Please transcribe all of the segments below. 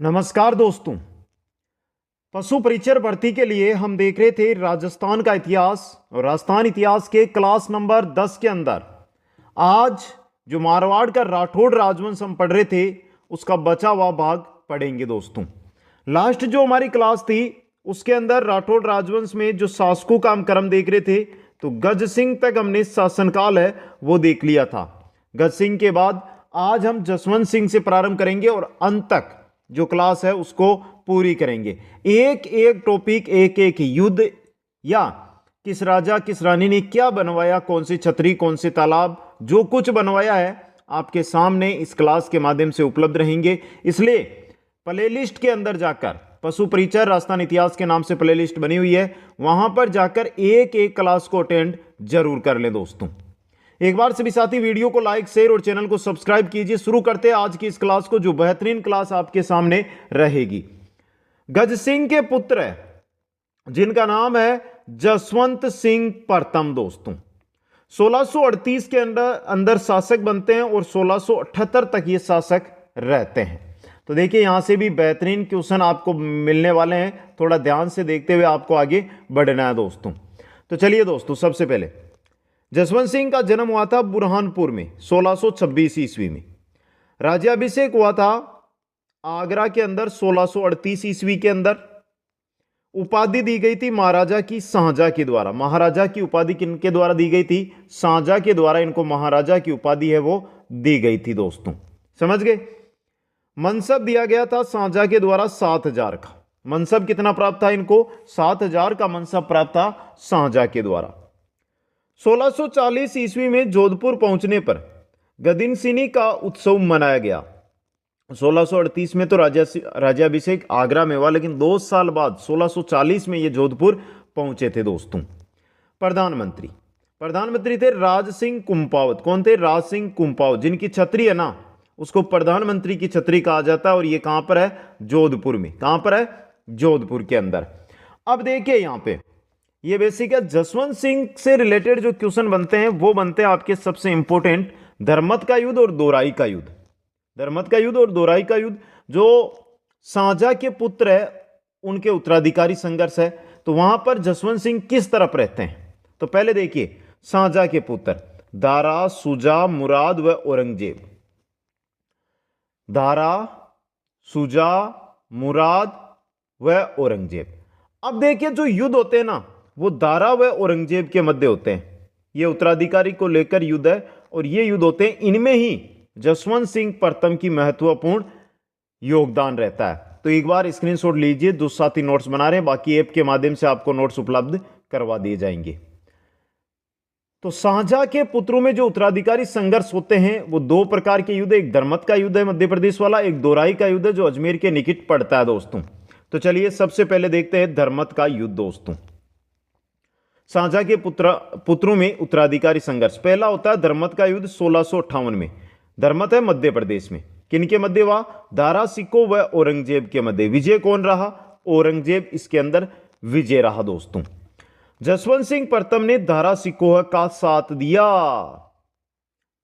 नमस्कार दोस्तों। पशु परीक्षण भर्ती के लिए हम देख रहे थे राजस्थान का इतिहास और राजस्थान इतिहास के क्लास नंबर 10 के अंदर आज जो मारवाड़ का राठौड़ राजवंश हम पढ़ रहे थे उसका बचा हुआ भाग पढ़ेंगे दोस्तों। लास्ट जो हमारी क्लास थी उसके अंदर राठौड़ राजवंश में जो शासकों का हम क्रम देख रहे थे तो गज सिंह तक हमने शासनकाल है वो देख लिया था। गज सिंह के बाद आज हम जसवंत सिंह से प्रारंभ करेंगे और अंत तक जो क्लास है उसको पूरी करेंगे। एक एक टॉपिक, एक एक युद्ध या किस राजा किस रानी ने क्या बनवाया, कौन सी छतरी, कौन से तालाब, जो कुछ बनवाया है आपके सामने इस क्लास के माध्यम से उपलब्ध रहेंगे। इसलिए प्लेलिस्ट के अंदर जाकर पशु परिचय राजस्थान इतिहास के नाम से प्लेलिस्ट बनी हुई है, वहां पर जाकर एक एक क्लास को अटेंड जरूर कर लें दोस्तों। एक बार सभी साथी वीडियो को लाइक, शेयर और चैनल को सब्सक्राइब कीजिए। शुरू करते हैं आज की इस क्लास को, जो बेहतरीन क्लास आपके सामने रहेगी। गज सिंह के पुत्र है जिनका नाम है जसवंत सिंह प्रथम दोस्तों। 1638 के अंदर शासक बनते हैं और 1678 तक ये शासक रहते हैं। तो देखिए यहां से भी बेहतरीन क्वेश्चन आपको मिलने वाले हैं, थोड़ा ध्यान से देखते हुए आपको आगे बढ़ना है दोस्तों। तो चलिए दोस्तों, सबसे पहले जसवंत सिंह का जन्म हुआ था बुरहानपुर में 1626 ईस्वी में। राज्याभिषेक हुआ था आगरा के अंदर 1638 ईस्वी के अंदर। उपाधि दी गई थी महाराजा की शाहजहां के द्वारा। महाराजा की उपाधि किनके द्वारा दी गई थी? शाहजहां के द्वारा इनको महाराजा की उपाधि है वो दी गई थी दोस्तों, समझ गए। मनसब दिया गया था शाहजहां के द्वारा 7000 का। मनसब कितना प्राप्त था इनको? 7000 का मनसब प्राप्त था शाहजहां के द्वारा। 1640 ईस्वी में जोधपुर पहुंचने पर गदिनसिनी का उत्सव मनाया गया। 1638 में तो राज्याभिषेक आगरा में हुआ, लेकिन 2 साल बाद 1640 में ये जोधपुर पहुंचे थे दोस्तों। प्रधानमंत्री थे राज सिंह कुंपावत। कौन थे? राज सिंह कुंपावत, जिनकी छतरी है ना उसको प्रधानमंत्री की छतरी कहा जाता है। और ये कहां पर है? जोधपुर में। कहां पर है? जोधपुर के अंदर। अब देखिए यहां पे ये बेसिक है। जसवंत सिंह से रिलेटेड जो क्वेश्चन बनते हैं वो बनते हैं आपके सबसे इंपॉर्टेंट धर्मत का युद्ध और दोराई का युद्ध। धर्मत का युद्ध और दोराई का युद्ध, जो शाहजहां के पुत्र है उनके उत्तराधिकारी संघर्ष है। तो वहां पर जसवंत सिंह किस तरफ रहते हैं? तो पहले देखिए, शाहजहां के पुत्र दारा, शुजा, मुराद व औरंगजेब। दारा, शुजा, मुराद व औरंगजेब। अब देखिए जो युद्ध होते हैं ना वो दारा व औरंगजेब के मध्य होते हैं। ये उत्तराधिकारी को लेकर युद्ध है और ये युद्ध होते हैं। इनमें ही जसवंत सिंह प्रथम की महत्वपूर्ण योगदान रहता है। तो एक बार स्क्रीनशॉट लीजिए, जो साथी नोट्स बना रहे हैं, बाकी ऐप के माध्यम से आपको नोट्स उपलब्ध करवा दिए जाएंगे। तो शाहजहां के पुत्रों में जो उत्तराधिकारी संघर्ष होते हैं वो 2 प्रकार के युद्ध है। एक धर्मत का युद्ध है मध्य प्रदेश वाला, एक दोराई का युद्ध है जो अजमेर के निकट पड़ता है दोस्तों। तो चलिए सबसे पहले देखते हैं धर्मत का युद्ध दोस्तों। शाहजहां के पुत्रों में उत्तराधिकारी संघर्ष पहला होता है धर्मत का युद्ध 1658 में। धर्मत है मध्य प्रदेश में। किनके मध्य हुआ? दारा सिको व औरंगजेब के मध्य। विजय कौन रहा? औरंगजेब इसके अंदर विजय रहा दोस्तों। जसवंत सिंह प्रथम ने दारा सिकोह का साथ दिया।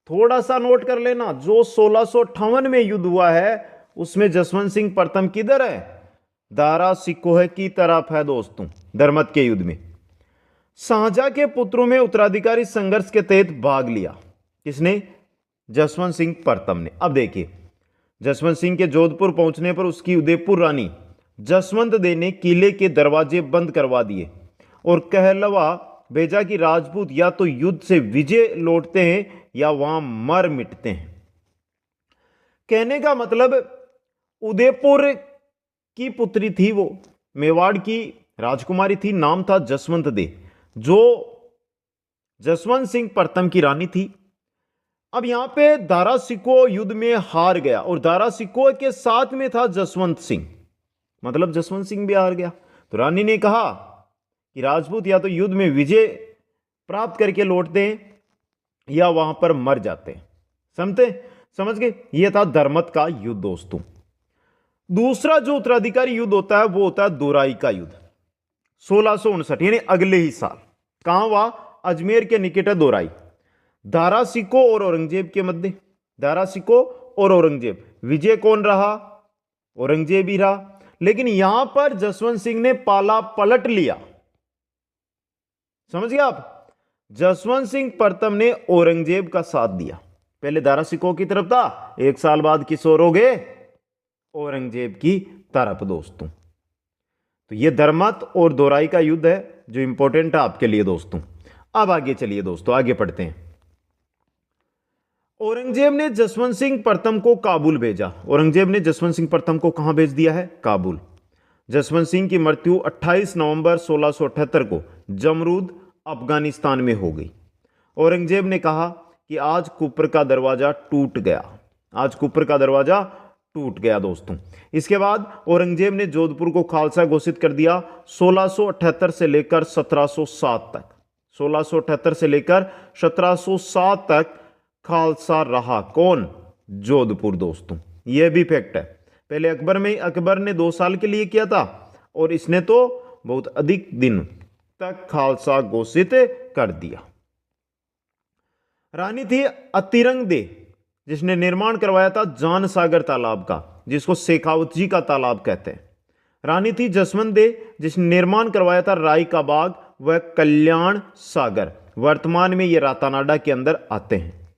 थोड़ा सा नोट कर लेना, जो 1658 में युद्ध हुआ है उसमें जसवंत सिंह प्रथम किधर है? दारा सिकोह की तरफ है दोस्तों, धर्मत के युद्ध में। शाहजहां के पुत्रों में उत्तराधिकारी संघर्ष के तहत भाग लिया। किसने? जसवंत सिंह प्रथम ने। अब देखिए, जसवंत सिंह के जोधपुर पहुंचने पर उसकी उदयपुर रानी जसवंत दे ने किले के दरवाजे बंद करवा दिए और कहलवा भेजा कि राजपूत या तो युद्ध से विजय लौटते हैं या वहां मर मिटते हैं। कहने का मतलब उदयपुर की पुत्री थी, वो मेवाड़ की राजकुमारी थी, नाम था जसवंत दे, जो जसवंत सिंह प्रथम की रानी थी। अब यहां पे दारा सिको युद्ध में हार गया और दारा सिको के साथ में था जसवंत सिंह, मतलब जसवंत सिंह भी हार गया। तो रानी ने कहा कि राजपूत या तो युद्ध में विजय प्राप्त करके लौटते हैं या वहां पर मर जाते हैं। समझ गए? यह था धर्मत का युद्ध दोस्तों। दूसरा जो उत्तराधिकारी युद्ध होता है वो होता है दोराई का युद्ध 1659, यानी अगले ही साल। कहां हुआ? अजमेर के निकट है दोराई। दारा सिको और औरंगजेब के मध्य। दारा सिको और औरंगजेब। विजय कौन रहा? औरंगजेब ही रहा। लेकिन यहां पर जसवंत सिंह ने पाला पलट लिया। समझ गए आप? जसवंत सिंह प्रथम ने औरंगजेब का साथ दिया। पहले दारा सिकोह की तरफ था, 1 साल बाद किस ओर हो गए? औरंगजेब की तरफ दोस्तों। तो यह धर्मत और दोराई का युद्ध है जो इंपॉर्टेंट है आपके लिए दोस्तों। अब आगे चलिए दोस्तों, आगे पढ़ते हैं। औरंगजेब ने जसवंत सिंह प्रथम को काबुल भेजा। औरंगजेब ने जसवंत सिंह प्रथम को कहां भेज दिया है? काबुल। जसवंत सिंह की मृत्यु 28 नवंबर 1678 को जमरूद अफगानिस्तान में हो गई। औरंगजेब ने कहा कि आज कुफर का दरवाजा टूट गया। आज कुफर का दरवाजा टूट गया दोस्तों। इसके बाद औरंगजेब ने जोधपुर को खालसा घोषित कर दिया 1678 से लेकर 1707 तक। 1678 से लेकर 1707 तक खालसा रहा। कौन? जोधपुर दोस्तों। यह भी फैक्ट है। पहले अकबर ने 2 साल के लिए किया था और इसने तो बहुत अधिक दिन तक खालसा घोषित कर दिया। रानी थी अतिरंग दे, जिसने निर्माण करवाया था जान सागर तालाब का, जिसको शेखावत जी का तालाब कहते हैं। रानी थी जसवंत दे, जिसने निर्माण करवाया था राई का बाग व कल्याण सागर। वर्तमान में ये रातानाडा के अंदर आते हैं।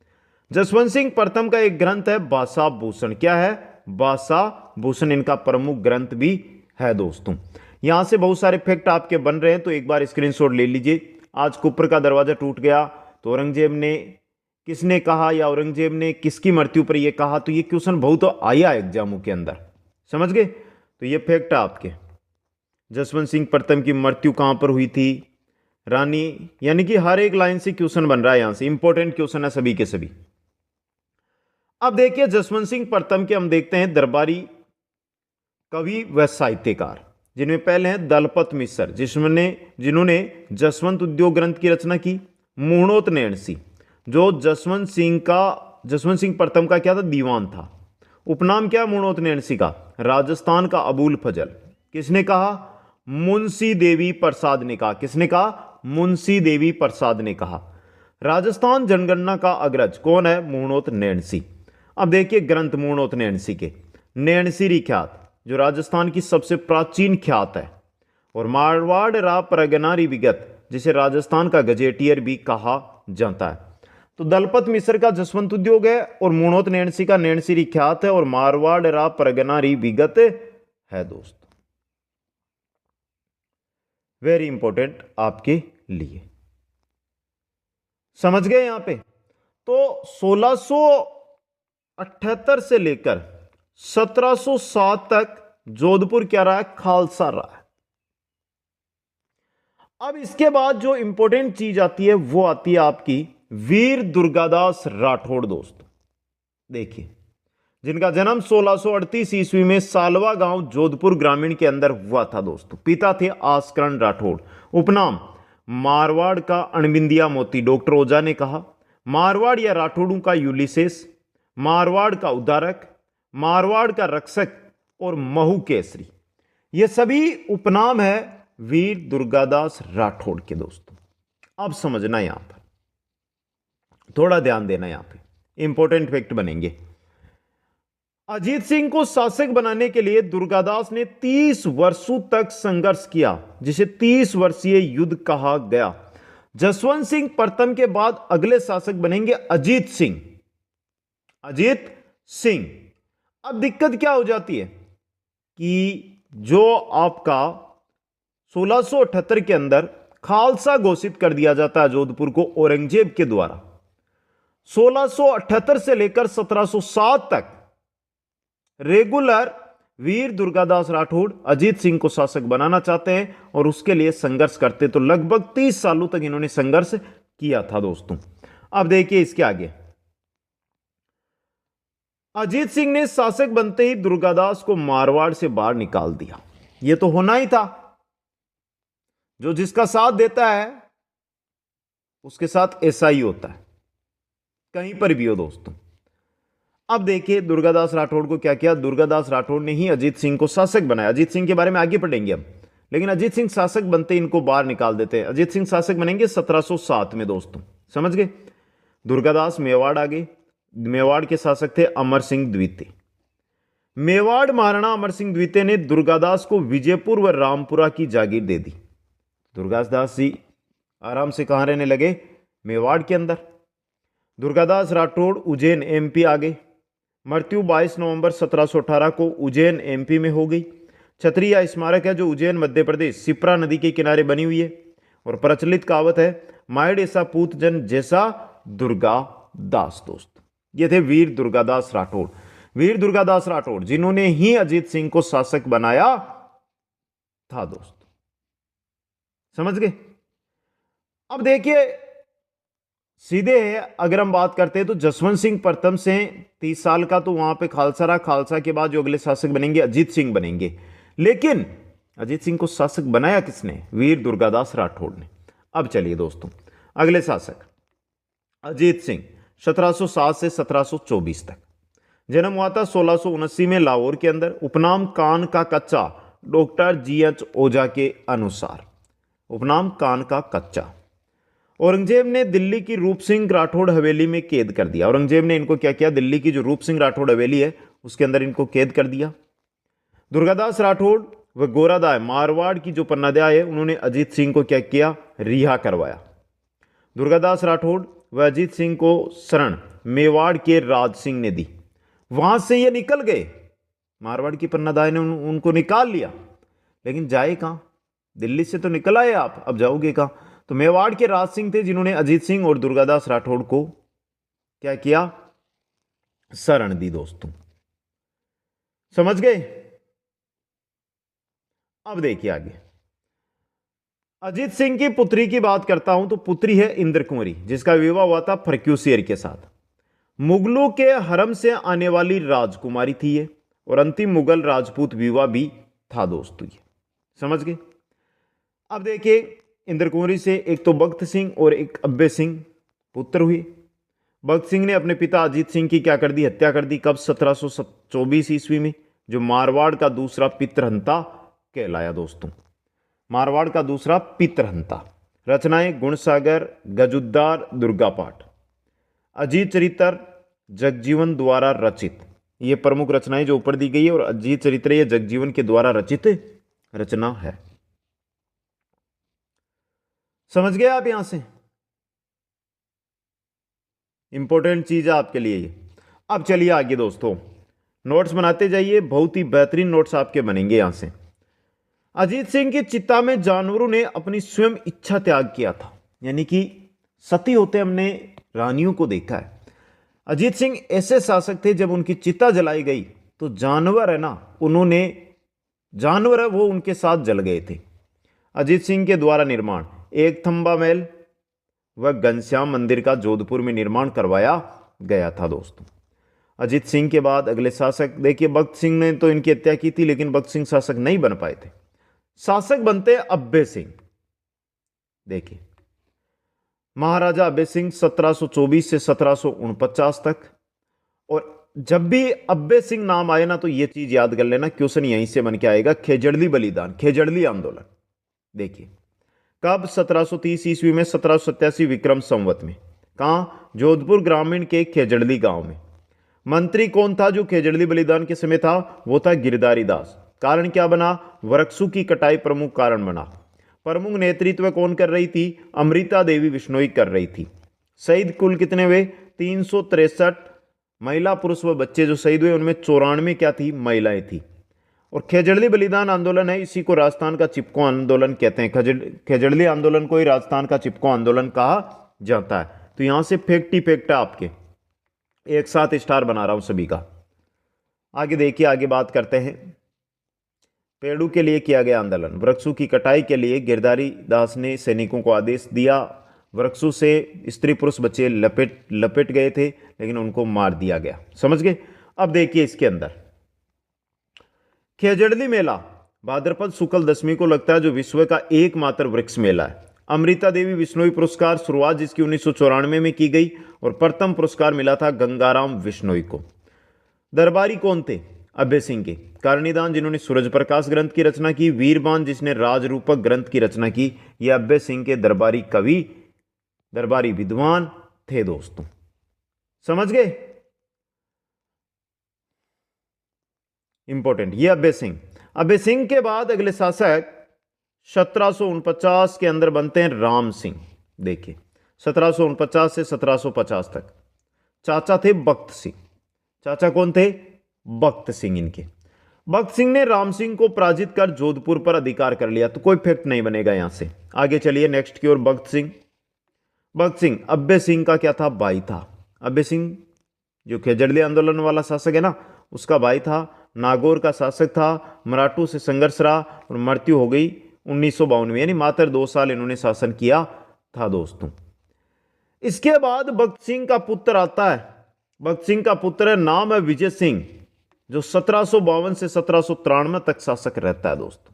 जसवंत सिंह प्रथम का एक ग्रंथ है भाषा भूषण। क्या है? भाषा भूषण इनका प्रमुख ग्रंथ भी है दोस्तों। यहां से बहुत सारे फैक्ट आपके बन रहे हैं, तो एक बार स्क्रीनशॉट ले लीजिए। आज कुफर का दरवाजा टूट गया तो औरंगजेब ने किसने कहा, या औरंगजेब ने किसकी मृत्यु पर यह कहा? तो ये क्वेश्चन बहुत आया एग्जामों के अंदर। समझ गए? तो ये फैक्ट है आपके। जसवंत सिंह प्रथम की मृत्यु कहां पर हुई थी? रानी, यानी कि हर एक लाइन से क्वेश्चन बन रहा है, यहां से इंपॉर्टेंट क्वेश्चन है सभी के सभी। अब देखिए जसवंत सिंह प्रथम के हम देखते हैं दरबारी कवि व साहित्यकार, जिनमें पहले हैं दलपत मिश्र, जिन्होंने जसवंत उद्योग ग्रंथ की रचना की। मुहणोत नैणसी, जो जसवंत सिंह प्रथम का क्या था? दीवान था। उपनाम क्या? मुहणोत नैणसी का। राजस्थान का अबुल फजल। किसने कहा? मुंशी देवी प्रसाद ने कहा। किसने कहा? मुंशी देवी प्रसाद ने कहा। राजस्थान जनगणना का अग्रज कौन है? मुहणोत नैणसी। अब देखिए ग्रंथ मुहणोत नैणसी के। नैणसीरी ख्यात, जो राजस्थान की सबसे प्राचीन ख्यात है, और मारवाड़ रा प्रगनारी विगत, जिसे राजस्थान का गजेटियर भी कहा जाता है। तो दलपत मिश्र का जसवंत उद्योग है, और मुहणोत नैणसी का नैणसीरी ख्यात है, और मारवाड़ रा प्रगनारी विगत है दोस्त। वेरी इंपॉर्टेंट आपके लिए। समझ गए यहां पे? तो 1678 से लेकर 1707 तक जोधपुर क्या रहा है? खालसा रहा है। अब इसके बाद जो इंपॉर्टेंट चीज आती है वो आती है आपकी वीर दुर्गादास राठौड़ दोस्तों। देखिए, जिनका जन्म 1638 ईस्वी में सालवा गांव जोधपुर ग्रामीण के अंदर हुआ था दोस्तों। पिता थे आस्करण राठौड़। उपनाम मारवाड़ का अणबिंदिया मोती। डॉक्टर ओझा ने कहा मारवाड़ या राठौड़ों का यूलिसेस, मारवाड़ का उद्धारक, मारवाड़ का रक्षक और महू केसरी, ये सभी उपनाम है वीर दुर्गादास राठौड़ के दोस्तों। अब समझना, यहां पर थोड़ा ध्यान देना, यहां पे इंपॉर्टेंट फैक्ट बनेंगे। अजीत सिंह को शासक बनाने के लिए दुर्गादास ने 30 वर्षों तक संघर्ष किया, जिसे 30 वर्षीय युद्ध कहा गया। जसवंत सिंह प्रथम के बाद अगले शासक बनेंगे अजीत सिंह। अजीत सिंह। अब दिक्कत क्या हो जाती है कि जो आपका 1678 के अंदर खालसा घोषित कर दिया जाता है जोधपुर को औरंगजेब के द्वारा। 1678 से लेकर 1707 तक रेगुलर वीर दुर्गादास राठौड़ अजीत सिंह को शासक बनाना चाहते हैं और उसके लिए संघर्ष करते। तो लगभग 30 सालों तक इन्होंने संघर्ष किया था दोस्तों। अब देखिए इसके आगे, अजीत सिंह ने शासक बनते ही दुर्गादास को मारवाड़ से बाहर निकाल दिया। यह तो होना ही था। जो जिसका साथ देता है उसके साथ ऐसा ही होता है, कहीं पर भी हो दोस्तों। अब देखिए दुर्गादास राठौड़ को क्या किया। दुर्गादास राठौड़ ने ही अजीत सिंह को शासक बनाया। अजीत सिंह के बारे में आगे पढ़ेंगे हम, लेकिन अजीत सिंह शासक बनते इनको बाहर निकाल देते हैं। अजीत सिंह शासक बनेंगे 1707 में दोस्तों। समझ गए? दुर्गादास मेवाड़ आ गए। मेवाड़ के शासक थे अमर सिंह द्वितीय। मेवाड़ महाराणा अमर सिंह द्वितीय ने दुर्गादास को विजयपुर व रामपुरा की जागीर दे दी। दुर्गादास जी आराम से कहां रहने लगे? मेवाड़ के अंदर। दुर्गादास राठौड़ उज्जैन एमपी आ गए। मृत्यु 22 नवंबर 1718 को उज्जैन एमपी में हो गई। क्षत्रिय स्मारक है जो उज्जैन मध्य प्रदेश शिप्रा नदी के किनारे बनी हुई है। और प्रचलित कहावत है, मायड़ ऐसा पूत जन जैसा दुर्गादास। दोस्त, ये थे वीर दुर्गादास राठौड़। वीर दुर्गादास राठौड़ जिन्होंने ही अजीत सिंह को शासक बनाया था। दोस्त समझ गए? अब देखिए सीधे अगर हम बात करते हैं तो जसवंत सिंह प्रथम से 30 साल का, तो वहां पे खालसा रहा। खालसा के बाद जो अगले शासक बनेंगे अजीत सिंह बनेंगे। लेकिन अजीत सिंह को शासक बनाया किसने? वीर दुर्गादास राठौड़ ने। अब चलिए दोस्तों, अगले शासक अजीत सिंह 1707 से 1724 तक। जन्म हुआ था 1679 में लाहौर के अंदर। उपनाम कान का कच्चा, डॉक्टर GH ओझा के अनुसार। उपनाम कान का कच्चा। औरंगजेब ने दिल्ली की रूप सिंह राठौड़ हवेली में कैद कर दिया। औरंगजेब ने इनको क्या किया? दिल्ली की जो रूप सिंह राठौड़ हवेली है उसके अंदर इनको कैद कर दिया। दुर्गादास राठौड़ व गोरादाय मारवाड़ की जो पन्नादाय है उन्होंने अजीत सिंह को क्या किया? रिहा करवाया। दुर्गादास राठौड़ व अजीत सिंह को शरण मेवाड़ के राज सिंह ने दी। वहां से ये निकल गए। मारवाड़ की पन्नादाय ने उनको निकाल लिया, लेकिन जाए कहां? दिल्ली से तो निकल आए आप, अब जाओगे कहां? तो मेवाड़ के राज सिंह थे जिन्होंने अजीत सिंह और दुर्गादास राठौड़ को क्या किया? शरण दी। दोस्तों समझ गए? अब देखिए आगे अजीत सिंह की पुत्री की बात करता हूं तो पुत्री है इंद्र कुंवरी, जिसका विवाह हुआ था फर्क्यूसियर के साथ। मुगलों के हरम से आने वाली राजकुमारी थी ये, और अंतिम मुगल राजपूत विवाह भी था। दोस्तों ये समझ गए? अब देखिए इंद्र कुंवरी से एक तो भगत सिंह और एक अब्बे सिंह पुत्र हुए। भगत सिंह ने अपने पिता अजीत सिंह की क्या कर दी? हत्या कर दी। कब? 1724 ईस्वी में, जो मारवाड़ का दूसरा पितृहंता कहलाया। दोस्तों मारवाड़ का दूसरा पितृहंता। रचनाएं गुणसागर, गजुद्दार, दुर्गापाठ, अजीत चरित्र जगजीवन द्वारा रचित। ये प्रमुख रचनाएं जो ऊपर दी गई है, और अजीत चरित्र ये जगजीवन के द्वारा रचित रचना है। समझ गए आप? यहां से इंपॉर्टेंट चीज है आपके लिए ये। अब चलिए आगे दोस्तों, नोट्स बनाते जाइए, बहुत ही बेहतरीन नोट्स आपके बनेंगे यहां से। अजीत सिंह की चिता में जानवरों ने अपनी स्वयं इच्छा त्याग किया था, यानी कि सती होते हमने रानियों को देखा है। अजीत सिंह ऐसे शासक थे, जब उनकी चिता जलाई गई तो जानवर है ना, जानवर है वो उनके साथ जल गए थे। अजीत सिंह के द्वारा निर्माण एक थंबा महल व घनश्याम मंदिर का जोधपुर में निर्माण करवाया गया था। दोस्तों अजीत सिंह के बाद अगले शासक देखिए, भगत सिंह ने तो इनकी हत्या की थी, लेकिन भगत सिंह शासक नहीं बन पाए थे। शासक बनते अब्बे सिंह। देखिए महाराजा अब्बे सिंह 1724 से 1749 तक। और जब भी अब्बे सिंह नाम आए ना, तो यह चीज याद कर लेना, क्वेश्चन यहीं से बन के आएगा। खेजड़ली बलिदान, खेजड़ली आंदोलन। देखिए कब? 1730 ईस्वी में, 1787 विक्रम संवत में। कहां? जोधपुर ग्रामीण के खेजड़ली गांव में। मंत्री कौन था जो खेजड़ली बलिदान के समय था? वो था गिरधारी दास। कारण क्या बना? वृक्षों की कटाई प्रमुख कारण बना। प्रमुख नेतृत्व कौन कर रही थी? अमृता देवी बिश्नोई कर रही थी। शहीद कुल कितने हुए? 363 महिला, पुरुष व बच्चे जो शहीद हुए उनमें 94 क्या थी? महिलाएं थी। और खेजड़ली बलिदान आंदोलन है, इसी को राजस्थान का चिपको आंदोलन कहते हैं। खेजड़ली आंदोलन को ही राजस्थान का चिपको आंदोलन कहा जाता है। तो यहां से फैक्ट ही फैक्ट है आपके, एक साथ स्टार बना रहा हूं सभी का। आगे देखिए, आगे बात करते हैं। पेड़ों के लिए किया गया आंदोलन। वृक्षों की कटाई के लिए गिरधारी दास ने सैनिकों को आदेश दिया। वृक्षों से स्त्री पुरुष बच्चे लपेट गए थे, लेकिन उनको मार दिया गया। समझ गए? अब देखिए इसके अंदर खेजड़ली मेला भाद्रपद शुक्ल दशमी को लगता है, जो विश्व का एकमात्र वृक्ष मेला है। अमृता देवी बिश्नोई पुरस्कार शुरुआत जिसकी 1994 में की गई, और प्रथम पुरस्कार मिला था गंगाराम बिश्नोई को। दरबारी कौन थे? अभय सिंह के। कारणीदान जिन्होंने सूरज प्रकाश ग्रंथ की रचना की। वीरबान जिसने राजरूपक ग्रंथ की रचना की। यह अभय सिंह के दरबारी कवि, दरबारी विद्वान थे। दोस्तों समझ गए? इंपॉर्टेंट, ये अभय सिंह। अभय सिंह के बाद अगले शासक 1749 के अंदर बनते हैं राम सिंह। देखिए 1749 से 1750 तक चाचा थे बख्त सिंह। चाचा कौन थे? बख्त सिंह। इनके बख्त सिंह ने राम सिंह को पराजित कर जोधपुर पर अधिकार कर लिया, तो कोई फैक्ट नहीं बनेगा यहां से। आगे चलिए नेक्स्ट की ओर। बख्त सिंह, बख्त सिंह अभय सिंह का क्या था? भाई था। अभय सिंह जो खेजड़ली आंदोलन वाला शासक है ना, उसका भाई था। नागौर का शासक था, मराठों से संघर्ष रहा और मृत्यु हो गई 1952 में, यानी मात्र 2 साल इन्होंने शासन किया था दोस्तों। इसके बाद बख्त सिंह का पुत्र आता है। बख्त सिंह का पुत्र है, नाम है विजय सिंह, जो 1752 से 1793 तक शासक रहता है दोस्तों।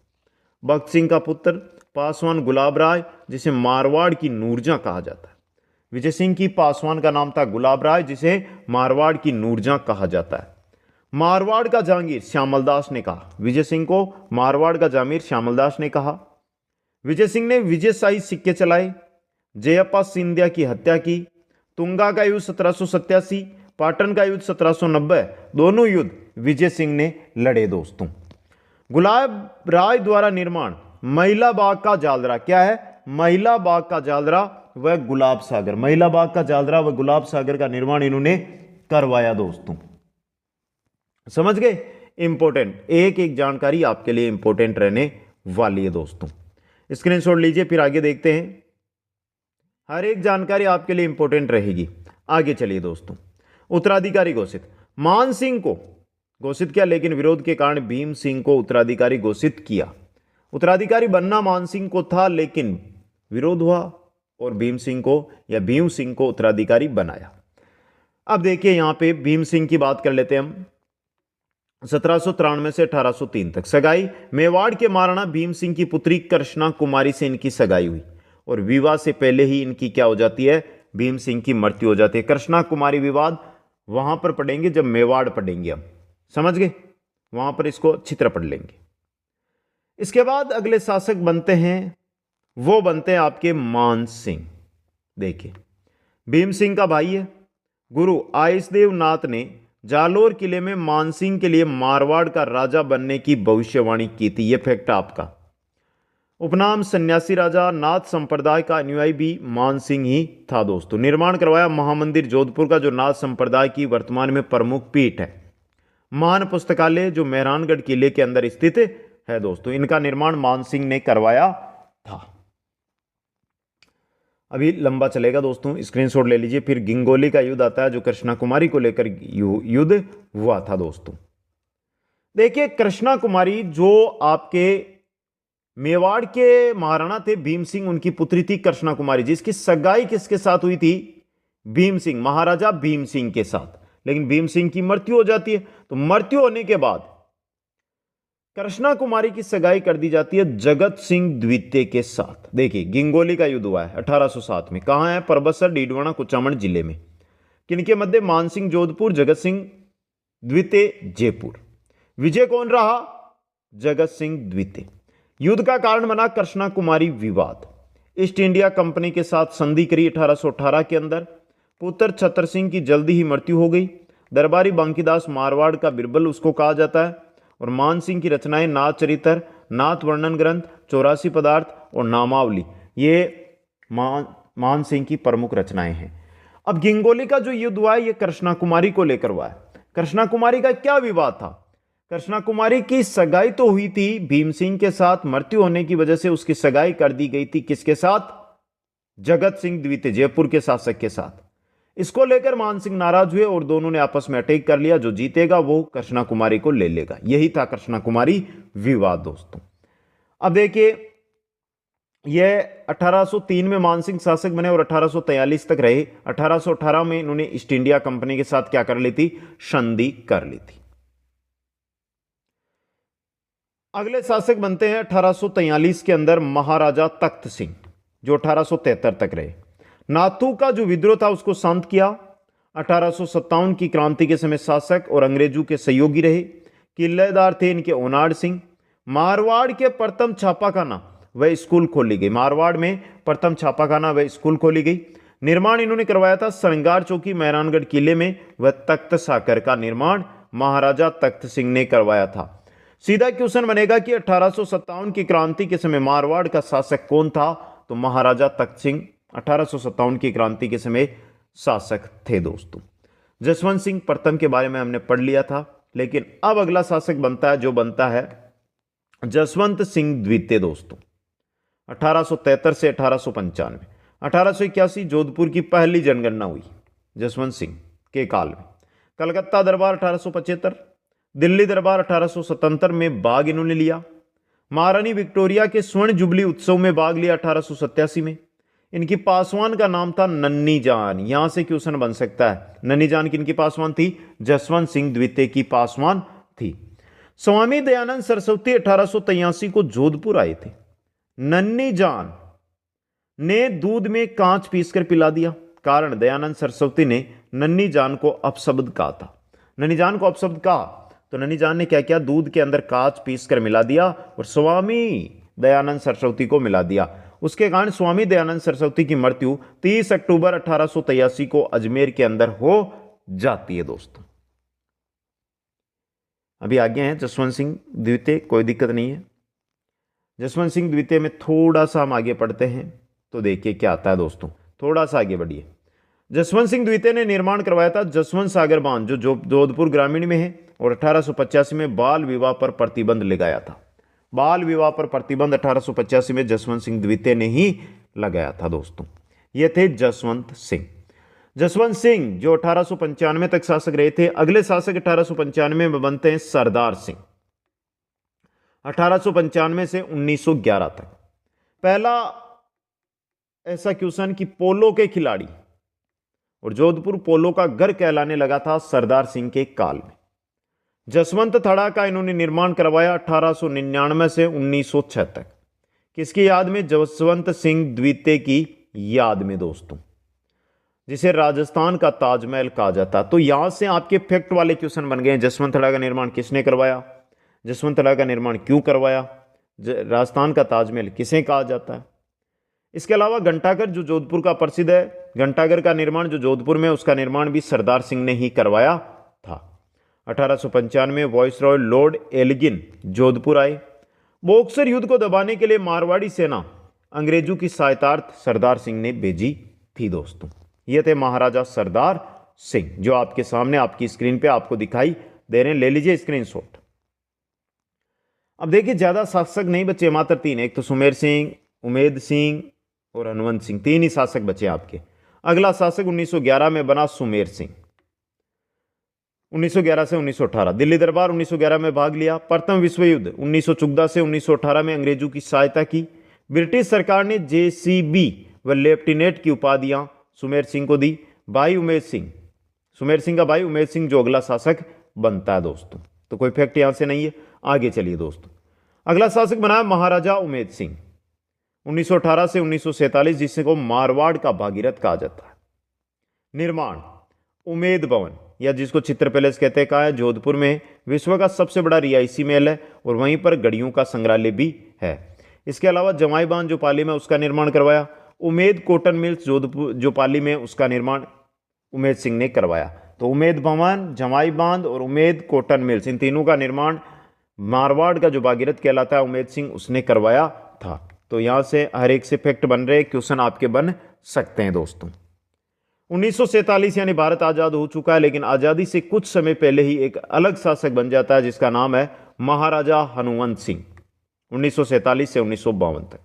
बख्त सिंह का पुत्र पासवान गुलाब राय, जिसे मारवाड़ की नूरजहां कहा जाता है। विजय सिंह की पासवान का नाम था गुलाब राय, जिसे मारवाड़ की नूरजहां कहा जाता है। मारवाड़ का जहांगीर श्यामल दास ने कहा, विजय सिंह को मारवाड़ का जहांगीर श्यामल दास ने कहा। विजय सिंह ने विजयशाही सिक्के चलाए, जयप्पा सिंधिया की हत्या की। तुंगा का युद्ध 1787, पाटन का युद्ध 1790, दोनों युद्ध विजय सिंह ने लड़े दोस्तों। गुलाब राय द्वारा निर्माण महिला बाग का जालरा, क्या है? महिला बाग का जालरा व गुलाब सागर। महिला बाग का जालरा व गुलाब सागर का निर्माण इन्होंने करवाया दोस्तों। समझ गए? इंपॉर्टेंट, एक एक जानकारी आपके लिए इंपॉर्टेंट रहने वाली है दोस्तों। स्क्रीनशॉट लीजिए, फिर आगे देखते हैं। हर एक जानकारी आपके लिए इंपॉर्टेंट रहेगी। आगे चलिए दोस्तों। उत्तराधिकारी घोषित, मान सिंह को घोषित किया, लेकिन विरोध के कारण भीम सिंह को उत्तराधिकारी घोषित किया। उत्तराधिकारी बनना मान सिंह को था, लेकिन विरोध हुआ और भीम सिंह को उत्तराधिकारी बनाया। अब देखिए यहां पे भीम सिंह की बात कर लेते हैं हम। 1793 से 1803 तक सगाई, मेवाड़ के महाराणा भीम सिंह की पुत्री कृष्णा कुमारी से इनकी सगाई हुई और विवाह से पहले ही इनकी क्या हो जाती है? भीम सिंह की मृत्यु हो जाती है। कृष्णा कुमारी विवाद वहां पर पढ़ेंगे जब मेवाड़ पढ़ेंगे हम, समझ गए? वहां पर इसको अच्छी तरह पढ़ लेंगे। इसके बाद अगले शासक बनते हैं, वो बनते हैं आपके मान सिंह। देखिए भीम सिंह का भाई है। गुरु आइसदेव नाथ ने जालोर किले में मानसिंह के लिए मारवाड़ का राजा बनने की भविष्यवाणी की थी। यह फैक्ट आपका। उपनाम सन्यासी राजा, नाथ संप्रदाय का अनुयायी भी मानसिंह ही था दोस्तों। निर्माण करवाया महामंदिर जोधपुर का, जो नाथ संप्रदाय की वर्तमान में प्रमुख पीठ है। महान पुस्तकालय जो मेहरानगढ़ किले के अंदर स्थित है दोस्तों, इनका निर्माण मानसिंह ने करवाया था। अभी लंबा चलेगा दोस्तों, स्क्रीनशॉट ले लीजिए। फिर गिंगोली का युद्ध आता है, जो कृष्णा कुमारी को लेकर युद्ध हुआ था दोस्तों। देखिए कृष्णा कुमारी जो आपके मेवाड़ के महाराणा थे भीम सिंह, उनकी पुत्री थी कृष्णा कुमारी, जिसकी सगाई किसके साथ हुई थी? भीम सिंह, महाराजा भीम सिंह के साथ। लेकिन भीम सिंह की मृत्यु हो जाती है, तो मृत्यु होने के बाद कृष्णा कुमारी की सगाई कर दी जाती है जगत सिंह द्वितीय के साथ। देखिए गिंगोली का युद्ध हुआ है 1807 में। कहां है? परबसर, डीडवाना, कुचामन जिले में। किनके मध्य? मानसिंह जोधपुर, जगत सिंह द्वितीय जयपुर। विजय कौन रहा? जगत सिंह द्वितीय। युद्ध का कारण बना कृष्णा कुमारी विवाद। ईस्ट इंडिया कंपनी के साथ संधि करी 1818 के अंदर। पुत्र छतर सिंह की जल्दी ही मृत्यु हो गई। दरबारी बांकीदास मारवाड़ का बिरबल उसको कहा जाता है। और मान सिंह की रचनाएं नाथ चरित्र, नाथ वर्णन ग्रंथ, 84 पदार्थ और नामावली, ये मान सिंह की प्रमुख रचनाएं हैं। अब गिंगोली का जो युद्ध हुआ है, ये कृष्णा कुमारी को लेकर हुआ है। कृष्णा कुमारी का क्या विवाद था? कृष्णा कुमारी की सगाई तो हुई थी भीम सिंह के साथ, मृत्यु होने की वजह से उसकी सगाई कर दी गई थी किसके साथ? जगत सिंह द्वितीय, जयपुर के शासक के साथ। इसको लेकर मान सिंह नाराज हुए और दोनों ने आपस में अटैक कर लिया। जो जीतेगा वो कृष्णा कुमारी को ले लेगा। यही था कृष्णा कुमारी विवाद दोस्तों। अब देखिए यह 1803 में मान सिंह शासक बने और 1843 तक रहे। 1818 में इन्होंने ईस्ट इंडिया कंपनी के साथ क्या कर ली थी? संधि कर ली थी। अगले शासक बनते हैं 1843 के अंदर महाराजा तख्त सिंह, जो 1873 तक रहे। नाथू का जो विद्रोह था उसको शांत किया। 1857 की क्रांति के समय शासक और अंग्रेजों के सहयोगी रहे। किलेदार थे इनके ओनाड सिंह। मारवाड़ के प्रथम छापाखाना व स्कूल खोली गई। मारवाड़ में प्रथम छापाखाना व स्कूल खोली गई। निर्माण इन्होंने करवाया था श्रृंगार चौकी मेहरानगढ़ किले में व तख्त साकर का निर्माण महाराजा तख्त सिंह ने करवाया था। सीधा क्वेश्चन बनेगा कि 1857 की क्रांति के समय मारवाड़ का शासक कौन था? तो महाराजा तख्त सिंह 1857 की क्रांति के समय शासक थे दोस्तों। जसवंत सिंह प्रथम के बारे में हमने पढ़ लिया था, लेकिन अब अगला शासक बनता है जो बनता है जसवंत सिंह द्वितीय दोस्तों, 1873 से 1895। 1881 जोधपुर की पहली जनगणना हुई जसवंत सिंह के काल में। कलकत्ता दरबार 1875, दिल्ली दरबार 1877 में भाग इन्होंने लिया। महारानी विक्टोरिया के स्वर्ण जुबली उत्सव में भाग लिया 1887 में। इनकी पासवान का नाम था नन्नी जान। यहां से क्वेश्चन बन सकता है, नन्नी जान किनकी पासवान थी? जसवंत सिंह द्वितीय की पासवान थी। स्वामी दयानंद सरस्वती 1883 को जोधपुर आए थे। नन्नी जान ने दूध में कांच पीसकर पिला दिया। कारण दयानंद सरस्वती ने नन्नी जान को अपशब्द कहा था। नन्नी जान को अपशब्द कहा तो नन्नी जान ने क्या किया? दूध के अंदर कांच पीसकर मिला दिया और स्वामी दयानंद सरस्वती को मिला दिया। उसके कारण स्वामी दयानंद सरस्वती की मृत्यु 30 अक्टूबर 1883 को अजमेर के अंदर हो जाती है दोस्तों। अभी आगे हैं जसवंत सिंह द्वितीय, कोई दिक्कत नहीं है। जसवंत सिंह द्वितीय में थोड़ा सा हम आगे पढ़ते हैं तो देखिए क्या आता है दोस्तों, थोड़ा सा आगे बढ़िए। जसवंत सिंह द्वितीय ने निर्माण करवाया था जसवंत सागर बांध जो जोधपुर ग्रामीण में है, और 1885 में बाल विवाह पर प्रतिबंध लगाया था। बाल विवाह पर प्रतिबंध 1885 में जसवंत सिंह द्वितीय ने ही लगाया था दोस्तों। ये थे जसवंत सिंह। जसवंत सिंह जो 1895 तक शासक रहे थे। अगले शासक 1895 में बनते हैं सरदार सिंह, 1895 से 1911 तक। पहला ऐसा क्वेश्चन कि पोलो के खिलाड़ी, और जोधपुर पोलो का घर कहलाने लगा था सरदार सिंह के काल में। जसवंत थड़ा का इन्होंने निर्माण करवाया 1899 से 1906 तक। किसकी याद में? जसवंत सिंह द्वितीय की याद में दोस्तों, जिसे राजस्थान का ताजमहल कहा जाता। तो यहां से आपके फैक्ट वाले क्वेश्चन बन गए। जसवंत थड़ा का निर्माण किसने करवाया? जसवंत थड़ा का निर्माण क्यों करवाया? राजस्थान का ताजमहल किसे कहा जाता है? इसके अलावा घंटाघर जो जोधपुर का प्रसिद्ध है, घंटाघर का निर्माण जो जोधपुर में, उसका निर्माण भी सरदार सिंह ने ही करवाया था। 1895 में वायसरॉय लॉर्ड एल्गिन जोधपुर आए। बॉक्सर युद्ध को दबाने के लिए मारवाड़ी सेना अंग्रेजों की सहायतार्थ सरदार सिंह ने भेजी थी दोस्तों। ये थे महाराजा सरदार सिंह, जो आपके सामने आपकी स्क्रीन पे आपको दिखाई दे रहे हैं। ले लीजिए स्क्रीनशॉट। अब देखिए ज्यादा शासक नहीं बचे, मात्र 3। एक तो सुमेर सिंह, उमेद सिंह और हनुमंत सिंह, 3 ही शासक बचे आपके। अगला शासक 1911 में बना सुमेर सिंह, 1911 से 1918। दिल्ली दरबार 1911 में भाग लिया। प्रथम विश्व युद्ध 1914 से 1918 में अंग्रेजों की सहायता की। ब्रिटिश सरकार ने जेसीबी व लेफ्टिनेंट की उपाधियां सुमेर सिंह को दी। भाई उमेद सिंह, सुमेर सिंह का भाई उमेद सिंह जो अगला शासक बनता है दोस्तों। तो कोई फैक्ट यहां से नहीं है। आगे चलिए दोस्तों। अगला शासक बना महाराजा उमेद सिंह 1918 से 1947, जिसको मारवाड़ का भागीरथ कहा जाता है। निर्माण उमेद भवन, या जिसको चित्र पैलेस कहते हैं, कहा है जोधपुर में। विश्व का सबसे बड़ा रिहायशी महल है और वहीं पर घड़ियों का संग्रहालय भी है। इसके अलावा जमाई बांध जो पाली में, उसका निर्माण करवाया। उमेद कॉटन मिल्स जोधपुर जो पाली में, उसका निर्माण उमेद सिंह ने करवाया। तो उमेद भवन, जमाई बांध और उमेद कॉटन मिल्स, इन तीनों का निर्माण मारवाड़ का जो भागीरथ कहलाता है उमेद सिंह, उसने करवाया था। तो यहां से हर एक से फैक्ट बन रहे, क्वेश्चन आपके बन सकते हैं दोस्तों। 1947 यानी भारत आजाद हो चुका है, लेकिन आजादी से कुछ समय पहले ही एक अलग शासक बन जाता है जिसका नाम है महाराजा हनुमंत सिंह, 1947 से 1952 तक।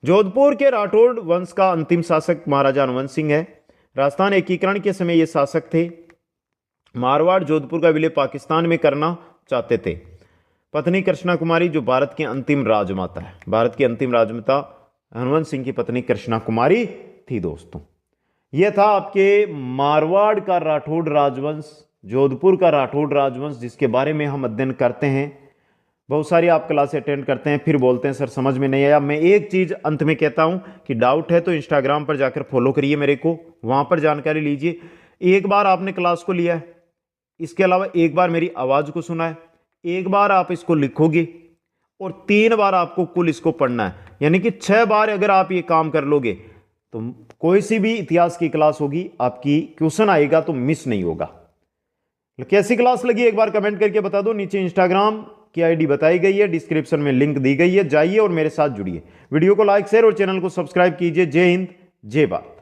जोधपुर के राठौड़ वंश का अंतिम शासक महाराजा हनुमंत सिंह है। राजस्थान एकीकरण के समय ये शासक थे। मारवाड़ जोधपुर का विलय पाकिस्तान में करना चाहते थे। पत्नी कृष्णा कुमारी जो भारत की अंतिम राजमाता है, भारत की अंतिम राजमाता हनुमंत सिंह की पत्नी कृष्णा कुमारी थी दोस्तों। यह था आपके मारवाड़ का राठौड़ राजवंश, जोधपुर का राठौड़ राजवंश, जिसके बारे में हम अध्ययन करते हैं। बहुत सारी आप क्लास अटेंड करते हैं, फिर बोलते हैं सर समझ में नहीं आया। मैं एक चीज अंत में कहता हूं कि डाउट है तो इंस्टाग्राम पर जाकर फॉलो करिए मेरे को, वहां पर जानकारी लीजिए। एक बार आपने क्लास को लिया है, इसके अलावा एक बार मेरी आवाज को सुना है, एक बार आप इसको लिखोगे और 3 बार आपको कुल इसको पढ़ना है। यानी कि 6 बार अगर आप ये काम कर लोगे तो कोई सी भी इतिहास की क्लास होगी, आपकी क्वेश्चन आएगा तो मिस नहीं होगा। कैसी क्लास लगी एक बार कमेंट करके बता दो। नीचे इंस्टाग्राम की आईडी बताई गई है, डिस्क्रिप्शन में लिंक दी गई है, जाइए और मेरे साथ जुड़िए। वीडियो को लाइक शेयर और चैनल को सब्सक्राइब कीजिए। जय हिंद, जय भारत।